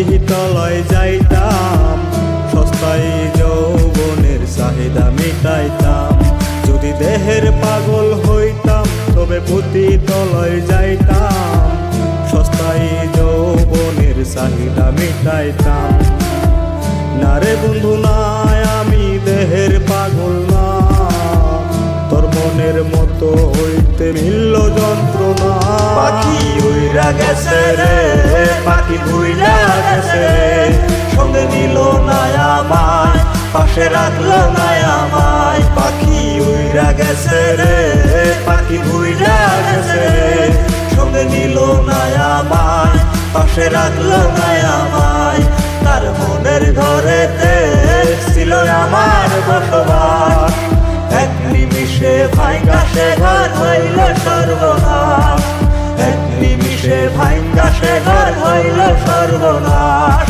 প্রতি তলায় যাইতাম, সস্তায় যৌবনের চাহিদা মিটাইতাম। যদি দেহের পাগল হইতাম তবে প্রতি তলায় যাইতাম, সস্তায় যৌবনের চাহিদা মিটাইতাম। না রে বন্ধু না, আমি দেহের পাগল না, তোর মনের মতো হইতে মিলল যন্ত্রণা। পাখি উইরা গেছে রে, পাখি উইরা গেছে রে, সঙ্গে নিল না আমায়, পাশে রাখলো না আমায়। পাখি উইরা গেছে রে, পাখি উইরা গেছে রে, সঙ্গে নিল না আমায়, পাশে রাখলো না আমায়। তার মনের ঘরেতে ছিল আমার বসবাস, এক নিমিষে ভাঙ্গা সে ঘর হইল সর্বনাশ, এক নিমিষে ভাঙ্গা সে ঘর হইল সর্বনাশ।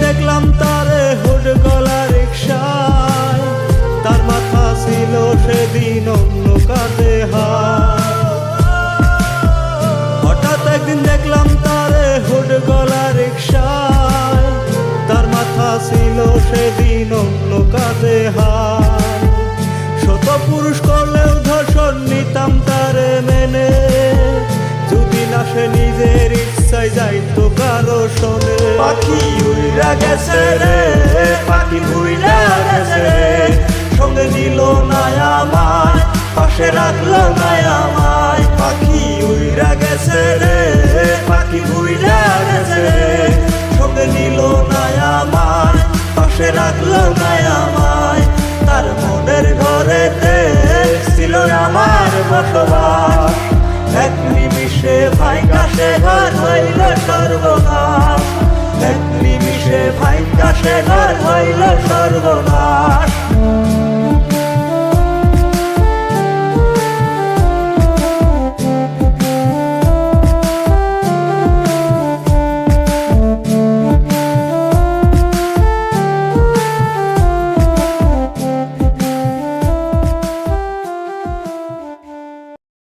দেখলাম তারে হুড গলা রিকশায়, তার মাথা ছিল সেদিন অন্য কাঁধে হাত। হঠাৎ একদিন দেখলাম তারে হুড গলা রিকশায়, তার মাথা ছিল সেদিন অন্য কাঁধে হাত। শত পুরুষ করলেও ধর্ষণ নিতাম তারে মেনে, যদি না সে নিজের ইচ্ছায় যাইতো কারো শোনে। পাখি উইরা গেছে রে, পাখি উইরা গেছে রে, সঙ্গে নিল না আমায়, পাশে রাখলো না আমায়। পাখি উইরা গেছে রে, পাখি উইরা গেছে রে, সঙ্গে নিল না আমায়, পাশে রাখলো না আমায়। তার মনের ঘরেতে ছিল আমার বসবাস, এক নিমিষে ভাঙ্গা সে ঘর হইল সর্বনাশ, এক নিমিষে ভাঙ্গা সে ঘর হইল সর্বনাশ।